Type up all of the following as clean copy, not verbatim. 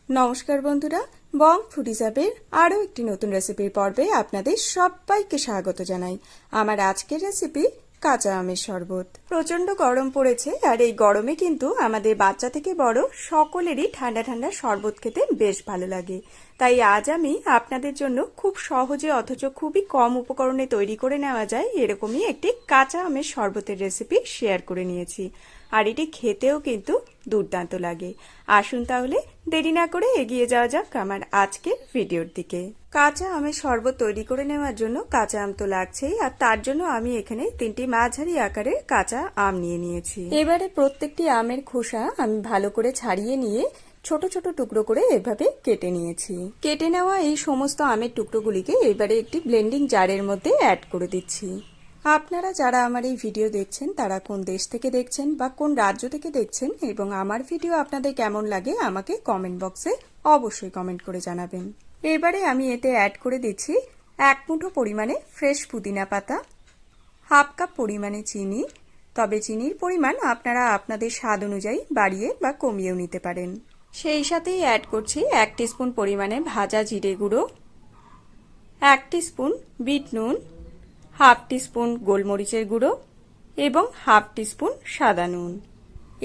নমস্কার বন্ধুরা, বং ফুডিজ অ্যাপের আরও একটি নতুন রেসিপির পর্বে আপনাদের সবাইকে স্বাগত জানাই। আমার আজকের রেসিপি কাঁচা আমের শরবত। প্রচন্ড গরম পড়েছে, আর এই গরমে কিন্তু আমাদের বাচ্চা থেকে বড় সকলেরই ঠান্ডা ঠান্ডা শরবত খেতে বেশ ভালো লাগে। তাই আজ আমি আপনাদের জন্য খুব সহজে অথচ খুবই কম উপকরণে তৈরি করে নেওয়া যায় এরকমই একটি কাঁচা আমের শরবতের রেসিপি শেয়ার করে নিয়েছি। আর এটি খেতেও কিন্তু দুর্দান্ত লাগে। আসুন তাহলে দেরি না করে এগিয়ে যাওয়া যাক আমার আজকের ভিডিওর দিকে। কাঁচা আমের শরবত তৈরি করে নেওয়ার জন্য কাঁচা আম তো লাগছেই, আর তার জন্য আমি এখানে 3টি মাঝারি আকারের কাঁচা আম নিয়ে নিয়েছি। এবারে প্রত্যেকটি আমের খোসা আমি ভালো করে ছাড়িয়ে নিয়ে ছোট ছোট টুকরো করে এভাবে কেটে নিয়েছি। কেটে নেওয়া এই সমস্ত আমের টুকরোগুলিকে এবারে একটি ব্লেন্ডিং জারের মধ্যে অ্যাড করে দিচ্ছি। আপনারা যারা আমার এই ভিডিও দেখছেন তারা কোন দেশ থেকে দেখছেন বা কোন রাজ্য থেকে দেখছেন এবং আমার ভিডিও আপনাদের কেমন লাগে আমাকে কমেন্ট বক্সে অবশ্যই কমেন্ট করে জানাবেন। এবারে আমি এতে অ্যাড করে দিচ্ছি 1 মুঠো পরিমাণে ফ্রেশ পুদিনা পাতা, হাফ কাপ পরিমাণে চিনি, তবে চিনির পরিমাণ আপনারা আপনাদের স্বাদ অনুযায়ী বাড়িয়ে বা কমিয়েও নিতে পারেন। সেই সাথেই অ্যাড করছি 1 টিস্পুন পরিমাণে ভাজা জিরে গুঁড়ো, 1 টিস্পুন বিট নুন, হাফ টিস্পুন গোলমরিচের গুঁড়ো এবং হাফ টিস্পুন সাদা নুন।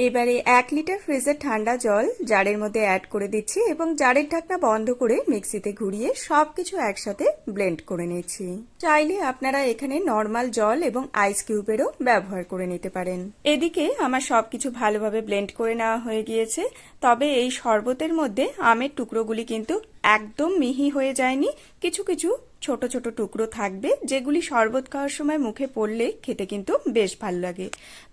এবারে 1 লিটার ফ্রিজের ঠান্ডা জল জারের মধ্যে অ্যাড করে দিচ্ছি এবং জারের ঢাকনা বন্ধ করে মিক্সিতে ঘুরিয়ে সবকিছু একসাথে ব্লেন্ড করে নিচ্ছি। চাইলে আপনারা এখানে নর্মাল জল এবং আইস কিউবেরও ব্যবহার করে নিতে পারেন। এদিকে আমার সবকিছু ভালোভাবে ব্লেন্ড করে নেওয়া হয়ে গিয়েছে, তবে এই শরবতের মধ্যে আমের টুকরোগুলি কিন্তু একদম মিহি হয়ে যায়নি, কিছু কিছু ছোট ছোট টুকরো থাকবে যেগুলি শরবত খাওয়ার সময় মুখে পড়লে খেতে কিন্তু বেশ ভালো লাগে।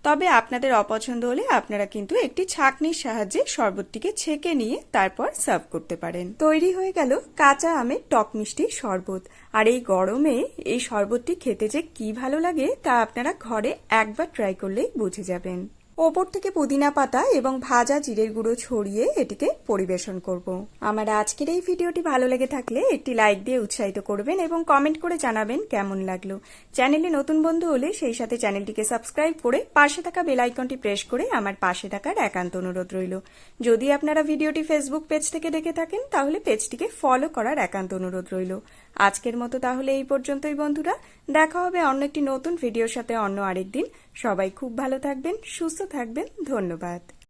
তবে আপনাদের অপছন্দ হলে আপনারা কিন্তু একটি ছাঁকনির সাহায্যে শরবতটিকে ছেঁকে নিয়ে তারপর সার্ভ করতে পারেন। তৈরি হয়ে গেল কাঁচা আমের টক মিষ্টি শরবত। আর এই গরমে এই শরবতটি খেতে যে কি ভালো লাগে তা আপনারা ঘরে একবার ট্রাই করলেই বুঝে যাবেন। ওপর থেকে পুদিনা পাতা এবং ভাজা জিরের গুঁড়ো ছড়িয়ে এটিকে পরিবেশন করব। আমার আজকের এই ভিডিওটি ভালো লেগে থাকলে একটি লাইক দিয়ে উৎসাহিত করবেন এবং কমেন্ট করে জানাবেন কেমন লাগলো। চ্যানেলে নতুন বন্ধু হলে সেই সাথে চ্যানেলটিকে সাবস্ক্রাইব করে পাশে থাকা বেল আইকনটি প্রেস করে আমার পাশে থাকার একান্ত অনুরোধ রইল। যদি আপনারা ভিডিওটি ফেসবুক পেজ থেকে দেখে থাকেন তাহলে পেজটিকে ফলো করার একান্ত অনুরোধ রইল। আজকের মতো তাহলে এই পর্যন্তই বন্ধুরা, দেখা হবে অন্য একটি নতুন ভিডিওর সাথে অন্য আরেকদিন। সবাই খুব ভালো থাকবেন, সুস্থ থাকবেন, ধন্যবাদ।